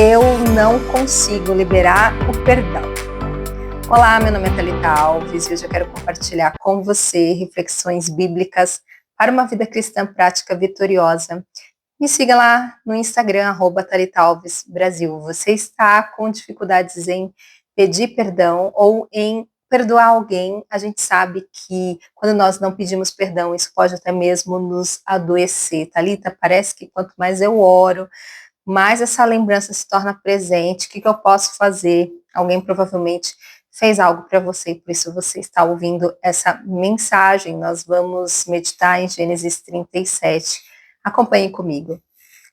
eu não consigo liberar o perdão. Olá, meu nome é Thalita Alves e hoje eu quero compartilhar com você reflexões bíblicas para uma vida cristã prática vitoriosa. Me siga lá no Instagram, @ThalitaAlvesBrasil. Você está com dificuldades em pedir perdão ou em perdoar alguém? A gente sabe que quando nós não pedimos perdão, isso pode até mesmo nos adoecer. Thalita, parece que quanto mais eu oro, mais essa lembrança se torna presente. O que eu posso fazer? Alguém provavelmente fez algo para você, por isso você está ouvindo essa mensagem. Nós vamos meditar em Gênesis 37. Acompanhe comigo.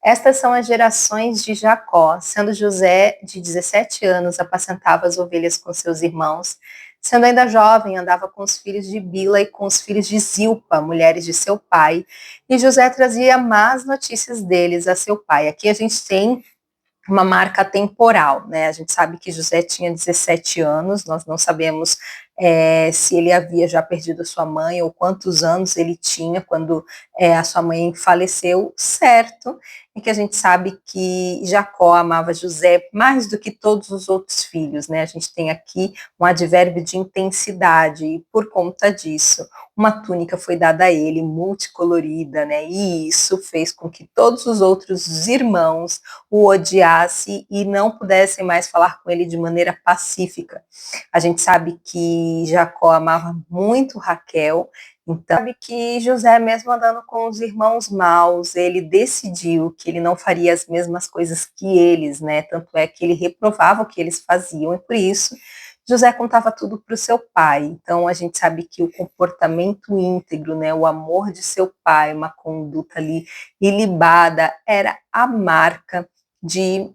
Estas são as gerações de Jacó. Sendo José de 17 anos, apacentava as ovelhas com seus irmãos. Sendo ainda jovem, andava com os filhos de Bila e com os filhos de Zilpa, mulheres de seu pai. E José trazia más notícias deles a seu pai. Aqui a gente tem uma marca temporal, né? A gente sabe que José tinha 17 anos, nós não sabemos se ele havia já perdido a sua mãe ou quantos anos ele tinha quando a sua mãe faleceu, certo? E que a gente sabe que Jacó amava José mais do que todos os outros filhos, né? A gente tem aqui um advérbio de intensidade e por conta disso, uma túnica foi dada a ele, multicolorida, né? E isso fez com que todos os outros irmãos o odiasse e não pudessem mais falar com ele de maneira pacífica. A gente sabe que Jacó amava muito Raquel, então sabe que José, mesmo andando com os irmãos maus, ele decidiu que ele não faria as mesmas coisas que eles, né? Tanto é que ele reprovava o que eles faziam e por isso José contava tudo para o seu pai. Então a gente sabe que o comportamento íntegro, né, o amor de seu pai, uma conduta ali ilibada, era a marca de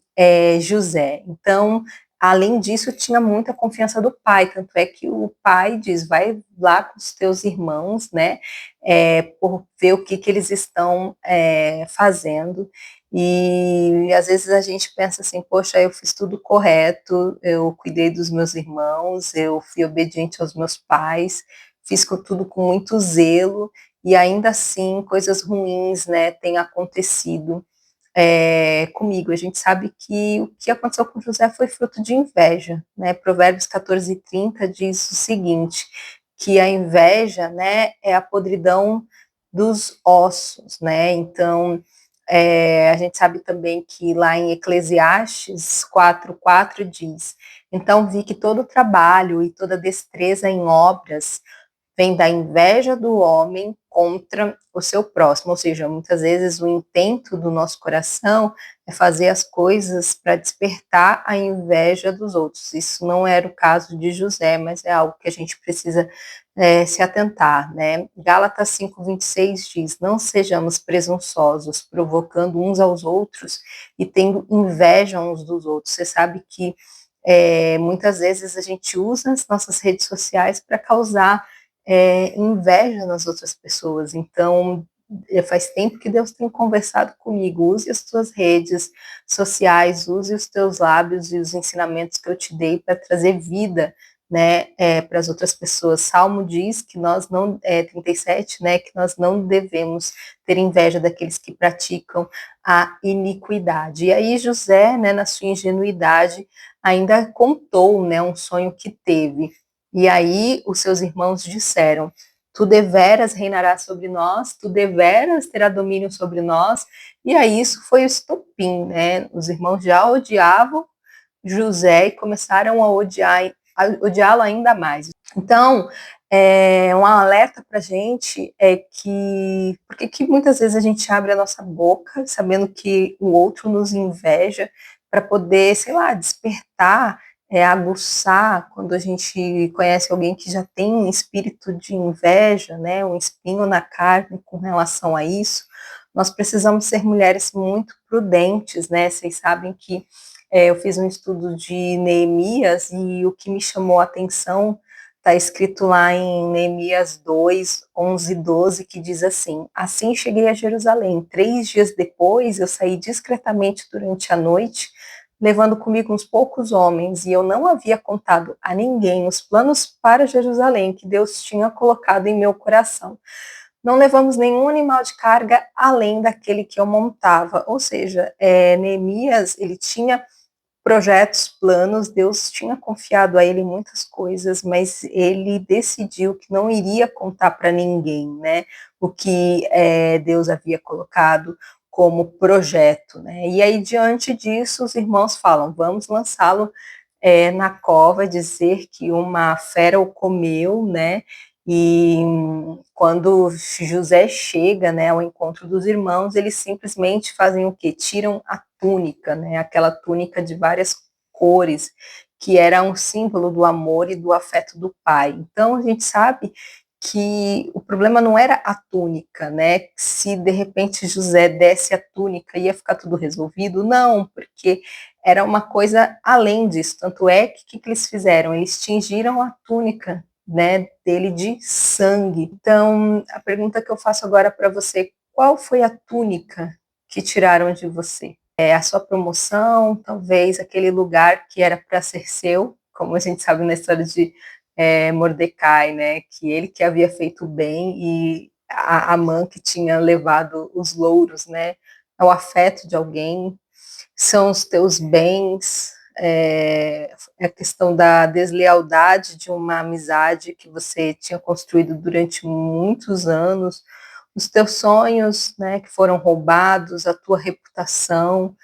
José. Então, além disso, tinha muita confiança do pai, tanto é que o pai diz, vai lá com os teus irmãos, né, por ver o que eles estão fazendo. E às vezes a gente pensa assim, poxa, eu fiz tudo correto, eu cuidei dos meus irmãos, eu fui obediente aos meus pais, fiz tudo com muito zelo, e ainda assim coisas ruins, né, têm acontecido comigo. A gente sabe que o que aconteceu com José foi fruto de inveja, né? Provérbios 14:30 diz o seguinte, que a inveja, né, é a podridão dos ossos, né? Então, a gente sabe também que lá em Eclesiastes 4:4 diz, então vi que todo trabalho e toda destreza em obras vem da inveja do homem contra o seu próximo, ou seja, muitas vezes o intento do nosso coração é fazer as coisas para despertar a inveja dos outros. Isso não era o caso de José, mas é algo que a gente precisa se atentar, né? Gálatas 5:26 diz, não sejamos presunçosos, provocando uns aos outros e tendo inveja uns dos outros. Você sabe que muitas vezes a gente usa as nossas redes sociais para causar inveja nas outras pessoas. Então, faz tempo que Deus tem conversado comigo. Use as tuas redes sociais, use os teus lábios e os ensinamentos que eu te dei para trazer vida, né, para as outras pessoas. Salmo diz que nós não, 37, né, que nós não devemos ter inveja daqueles que praticam a iniquidade. E aí José, né, na sua ingenuidade, ainda contou, né, um sonho que teve. E aí os seus irmãos disseram, tu deveras reinarás sobre nós, tu deveras terá domínio sobre nós, e aí isso foi o estopim, né? Os irmãos já odiavam José e começaram a odiá-lo ainda mais. Então, um alerta para a gente é que, porque que muitas vezes a gente abre a nossa boca sabendo que o outro nos inveja para poder, sei lá, despertar, aguçar, quando a gente conhece alguém que já tem um espírito de inveja, né, um espinho na carne com relação a isso, nós precisamos ser mulheres muito prudentes, né, vocês sabem que eu fiz um estudo de Neemias e o que me chamou a atenção está escrito lá em Neemias 2:11-12, que diz assim, assim cheguei a Jerusalém, 3 dias depois eu saí discretamente durante a noite, levando comigo uns poucos homens, e eu não havia contado a ninguém os planos para Jerusalém que Deus tinha colocado em meu coração. Não levamos nenhum animal de carga além daquele que eu montava, ou seja, Neemias, ele tinha projetos, planos, Deus tinha confiado a ele muitas coisas, mas ele decidiu que não iria contar para ninguém, né, o que Deus havia colocado como projeto, né, e aí diante disso os irmãos falam, vamos lançá-lo na cova, dizer que uma fera o comeu, né, e quando José chega, né, ao encontro dos irmãos, eles simplesmente fazem o quê? Tiram a túnica, né, aquela túnica de várias cores, que era um símbolo do amor e do afeto do pai. Então a gente sabe que o problema não era a túnica, né? Se de repente José desse a túnica, ia ficar tudo resolvido? Não, porque era uma coisa além disso. Tanto é que eles fizeram? Eles tingiram a túnica, né, dele de sangue. Então, a pergunta que eu faço agora para você, qual foi a túnica que tiraram de você? A sua promoção, talvez aquele lugar que era para ser seu, como a gente sabe na história de Mordecai, né, que ele que havia feito bem e a Amã que tinha levado os louros, né, ao afeto de alguém, são os teus bens, a questão da deslealdade de uma amizade que você tinha construído durante muitos anos, os teus sonhos, né, que foram roubados, a tua reputação,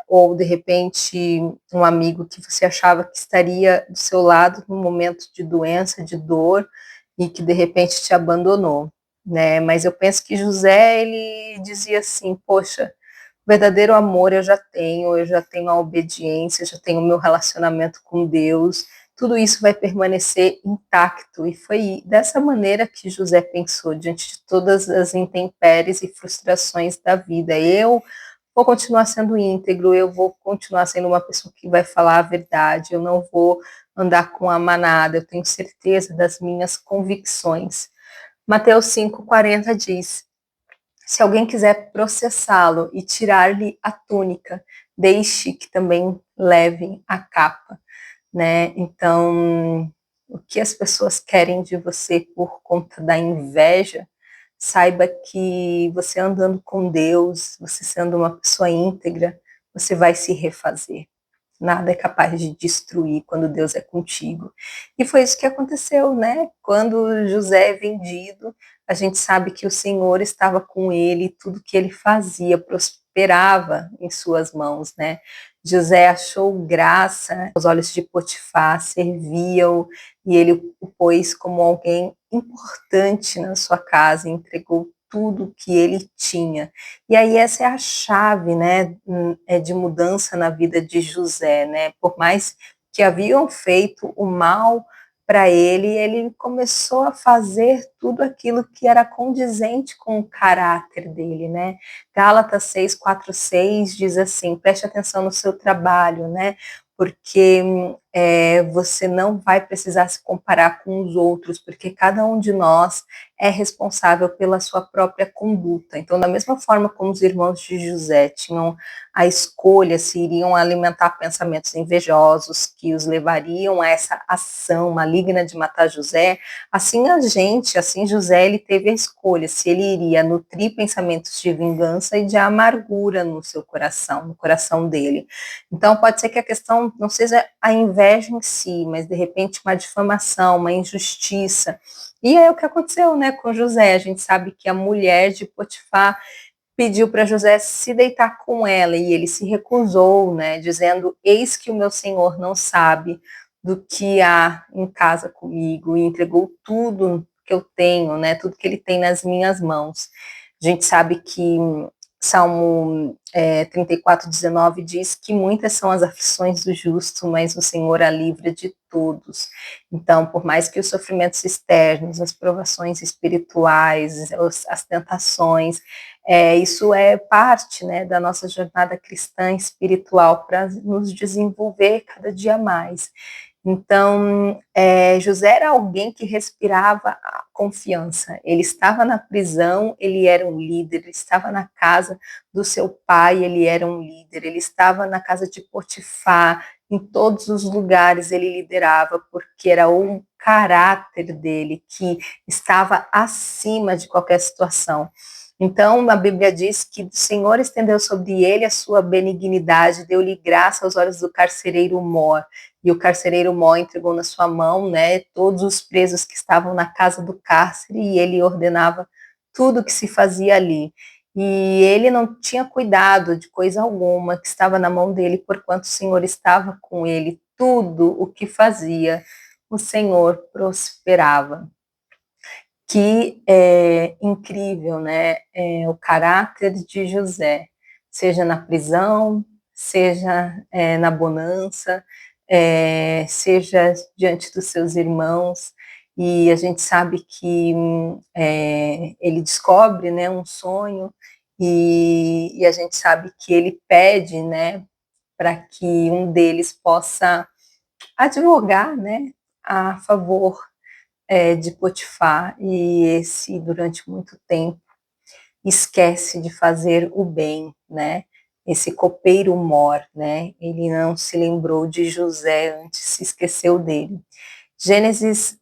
ou de repente um amigo que você achava que estaria do seu lado no momento de doença, de dor, e que de repente te abandonou, né? Mas eu penso que José, ele dizia assim, poxa, verdadeiro amor eu já tenho a obediência, eu já tenho o meu relacionamento com Deus, tudo isso vai permanecer intacto. E foi dessa maneira que José pensou, diante de todas as intempéries e frustrações da vida. Eu vou continuar sendo íntegro, eu vou continuar sendo uma pessoa que vai falar a verdade, eu não vou andar com a manada, eu tenho certeza das minhas convicções. Mateus 5,40 diz: se alguém quiser processá-lo e tirar-lhe a túnica, deixe que também levem a capa, né? Então, o que as pessoas querem de você por conta da inveja, saiba que você andando com Deus, você sendo uma pessoa íntegra, você vai se refazer. Nada é capaz de destruir quando Deus é contigo. E foi isso que aconteceu, né? Quando José é vendido, a gente sabe que o Senhor estava com ele, tudo que ele fazia prosperava em suas mãos, né? José achou graça aos olhos de Potifar, servia-o e ele o pôs como alguém importante na sua casa, entregou tudo que ele tinha. E aí essa é a chave, né, de mudança na vida de José, né? Por mais que haviam feito o mal para ele, ele começou a fazer tudo aquilo que era condizente com o caráter dele, né? Gálatas 6:4-6 diz assim: preste atenção no seu trabalho, né? Porque você não vai precisar se comparar com os outros, porque cada um de nós é responsável pela sua própria conduta. Então, da mesma forma como os irmãos de José tinham a escolha se iriam alimentar pensamentos invejosos que os levariam a essa ação maligna de matar José, assim José, ele teve a escolha se ele iria nutrir pensamentos de vingança e de amargura no seu coração, no coração dele. Então, pode ser que a questão não seja a inveja em si, mas de repente uma difamação, uma injustiça. E é o que aconteceu, né, com José. A gente sabe que a mulher de Potifar pediu para José se deitar com ela e ele se recusou, né, dizendo: eis que o meu senhor não sabe do que há em casa comigo, e entregou tudo que eu tenho, né, tudo que ele tem nas minhas mãos. A gente sabe que Salmo 34:19 diz que muitas são as aflições do justo, mas o Senhor a livra de todos. Então, por mais que os sofrimentos externos, as provações espirituais, as tentações, isso é parte, né, da nossa jornada cristã espiritual para nos desenvolver cada dia mais. Então, José era alguém que respirava a confiança. Ele estava na prisão, ele era um líder. Ele estava na casa do seu pai, ele era um líder. Ele estava na casa de Potifar, em todos os lugares ele liderava, porque era um caráter dele que estava acima de qualquer situação. Então, a Bíblia diz que o Senhor estendeu sobre ele a sua benignidade, deu-lhe graça aos olhos do carcereiro Mor. E o carcereiro Mor entregou na sua mão, né, todos os presos que estavam na casa do cárcere, e ele ordenava tudo que se fazia ali. E ele não tinha cuidado de coisa alguma que estava na mão dele, porquanto o Senhor estava com ele. Tudo o que fazia, o Senhor prosperava. Que é incrível, né? O caráter de José, seja na prisão, seja na bonança, seja diante dos seus irmãos. E a gente sabe que ele descobre, né, um sonho, e a gente sabe que ele pede, né, para que um deles possa advogar, né, a favor de Potifar, e esse, durante muito tempo, esquece de fazer o bem, né? Esse copeiro Mor, né? Ele não se lembrou de José, antes se esqueceu dele. Gênesis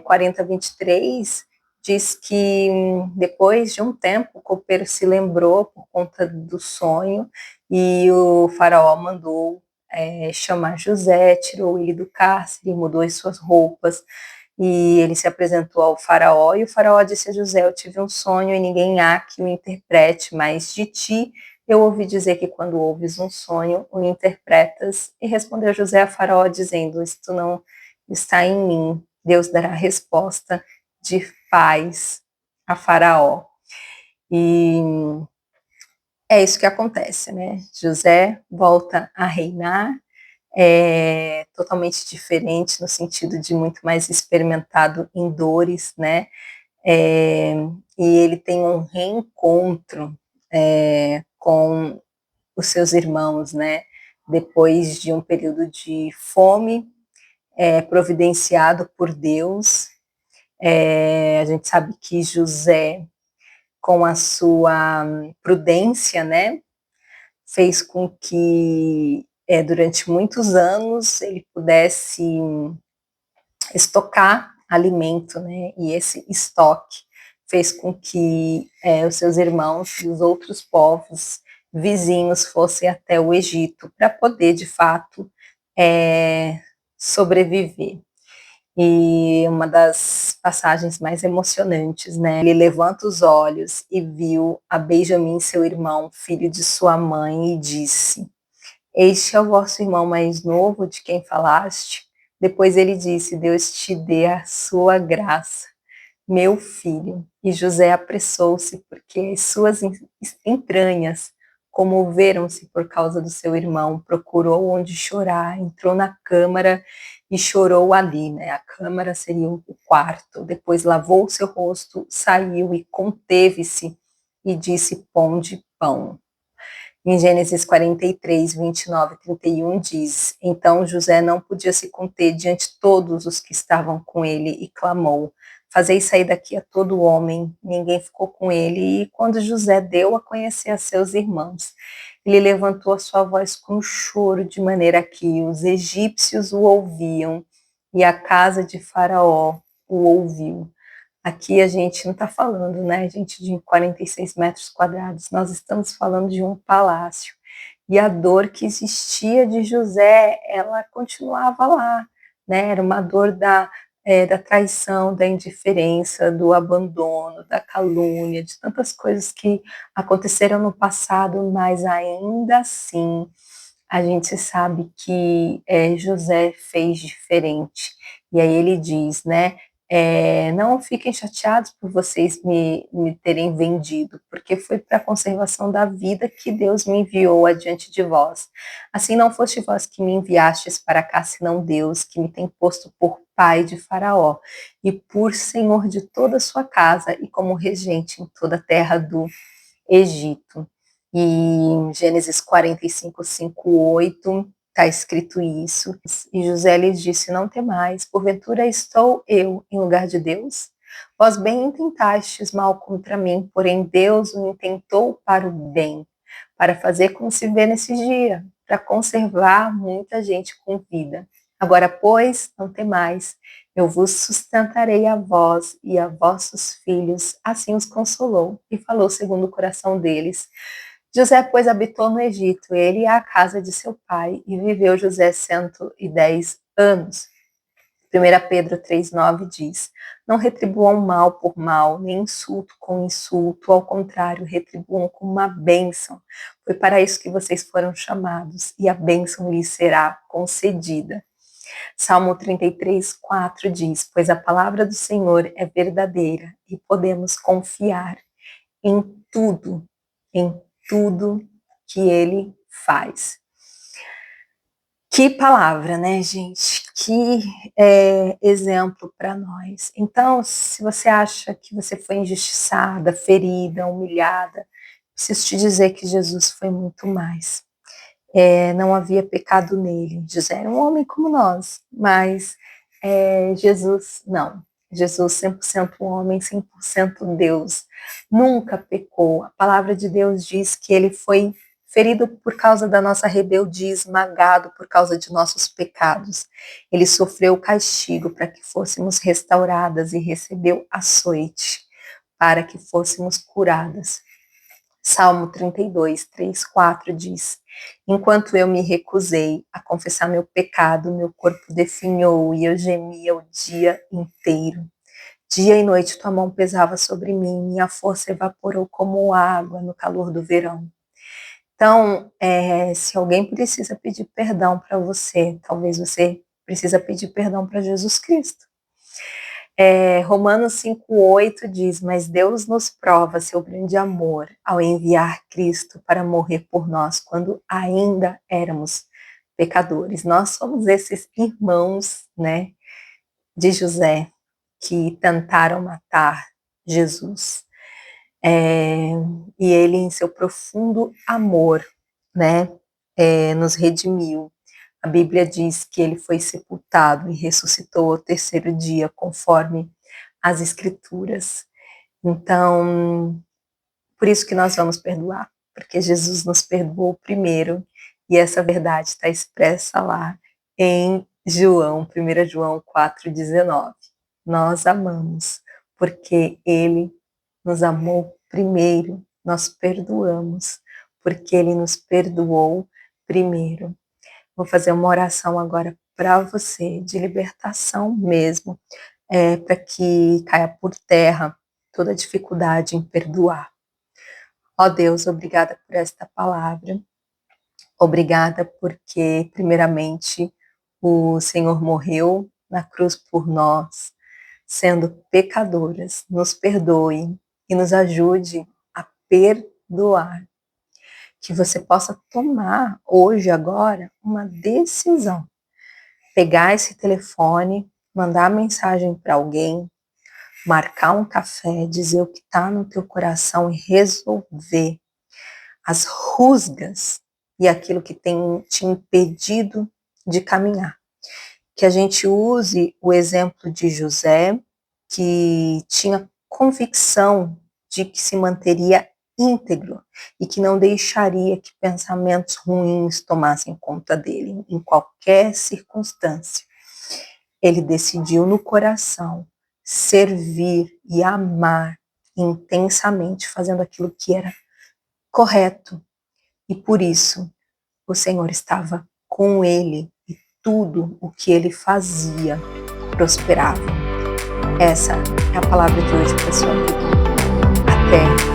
40, 23 diz que depois de um tempo o copeiro se lembrou por conta do sonho, e o faraó mandou chamar José, tirou ele do cárcere, mudou as suas roupas, e ele se apresentou ao faraó, e o faraó disse a José: eu tive um sonho e ninguém há que o interprete, mas de ti eu ouvi dizer que quando ouves um sonho, o interpretas. E respondeu José a faraó, dizendo: isto não está em mim. Deus dará resposta de paz a faraó. E é isso que acontece, né? José volta a reinar, totalmente diferente, no sentido de muito mais experimentado em dores, né? E ele tem um reencontro com os seus irmãos, né? Depois de um período de fome, providenciado por Deus. A gente sabe que José, com a sua prudência, né, fez com que durante muitos anos ele pudesse estocar alimento, né? E esse estoque fez com que os seus irmãos e os outros povos vizinhos fossem até o Egito para poder, de fato, sobreviver. E uma das passagens mais emocionantes, né? Ele levanta os olhos e viu a Benjamim, seu irmão, filho de sua mãe, e disse: este é o vosso irmão mais novo, de quem falaste. Depois ele disse: Deus te dê a sua graça, meu filho. E José apressou-se, porque as suas entranhas comoveram-se por causa do seu irmão. Procurou onde chorar, entrou na câmara e chorou ali, né? A câmara seria o quarto. Depois lavou o seu rosto, saiu e conteve-se e disse: ponde pão. Em Gênesis 43, 29 e 31 diz: então José não podia se conter diante de todos os que estavam com ele e clamou: fazei sair daqui a todo homem. Ninguém ficou com ele, e quando José deu a conhecer a seus irmãos, ele levantou a sua voz com choro, de maneira que os egípcios o ouviam, e a casa de Faraó o ouviu. Aqui a gente não está falando, né, gente, de 46 metros quadrados, nós estamos falando de um palácio. E a dor que existia de José, ela continuava lá, né, era uma dor da traição, da indiferença, do abandono, da calúnia, de tantas coisas que aconteceram no passado, mas ainda assim a gente sabe que José fez diferente. E aí ele diz, né, não fiquem chateados por vocês me terem vendido, porque foi para a conservação da vida que Deus me enviou adiante de vós. Assim não foste vós que me enviastes para cá, senão Deus, que me tem posto por pai de Faraó, e por senhor de toda a sua casa, e como regente em toda a terra do Egito. E em Gênesis 45, 5, 8, está escrito isso. E José lhes disse: não temais, porventura estou eu em lugar de Deus? Vós bem intentastes mal contra mim, porém Deus o intentou para o bem, para fazer como se vê nesse dia, para conservar muita gente com vida. Agora, pois, não temais, Eu vos sustentarei a vós e a vossos filhos. Assim os consolou e falou segundo o coração deles. José, pois, habitou no Egito, ele e a casa de seu pai, e viveu José 110 anos. 1 Pedro 3,9 diz: não retribuam mal por mal, nem insulto com insulto, ao contrário, retribuam com uma bênção. Foi para isso que vocês foram chamados, e a bênção lhes será concedida. Salmo 33,4 diz: pois a palavra do Senhor é verdadeira, e podemos confiar em tudo que ele faz. Que palavra, né, gente? Que exemplo para nós. Então, se você acha que você foi injustiçada, ferida, humilhada, preciso te dizer que Jesus foi muito mais. Não havia pecado nele. José era um homem como nós, mas Jesus não. Jesus 100% homem, 100% Deus. Nunca pecou. A palavra de Deus diz que ele foi ferido por causa da nossa rebeldia, esmagado por causa de nossos pecados. Ele sofreu o castigo para que fôssemos restauradas e recebeu açoite para que fôssemos curadas. Salmo 32, 3, 4 diz: enquanto eu me recusei a confessar meu pecado, meu corpo definhou e eu gemia o dia inteiro. Dia e noite tua mão pesava sobre mim, minha força evaporou como água no calor do verão. Então, se alguém precisa pedir perdão para você, talvez você precisa pedir perdão para Jesus Cristo. Romanos 5,8 diz: mas Deus nos prova seu grande amor ao enviar Cristo para morrer por nós quando ainda éramos pecadores. Nós somos esses irmãos, né, de José, que tentaram matar Jesus. E ele, em seu profundo amor, né, nos redimiu. A Bíblia diz que ele foi sepultado e ressuscitou ao terceiro dia, conforme as Escrituras. Então, por isso que nós vamos perdoar, porque Jesus nos perdoou primeiro, e essa verdade está expressa lá em João, 1 João 4,19. Nós amamos, porque ele nos amou primeiro, nós perdoamos, porque ele nos perdoou primeiro. Vou fazer uma oração agora para você, de libertação mesmo, para que caia por terra toda dificuldade em perdoar. Ó Deus, obrigada por esta palavra. Obrigada porque, primeiramente, o Senhor morreu na cruz por nós, sendo pecadoras. Nos perdoe e nos ajude a perdoar. Que você possa tomar hoje, agora, uma decisão. Pegar esse telefone, mandar mensagem para alguém, marcar um café, dizer o que está no teu coração e resolver as rusgas e aquilo que tem te impedido de caminhar. Que a gente use o exemplo de José, que tinha convicção de que se manteria íntegro e que não deixaria que pensamentos ruins tomassem conta dele em qualquer circunstância. Ele decidiu no coração servir e amar intensamente, fazendo aquilo que era correto. E por isso o Senhor estava com ele e tudo o que ele fazia prosperava. Essa é a palavra de hoje para a sua vida. Até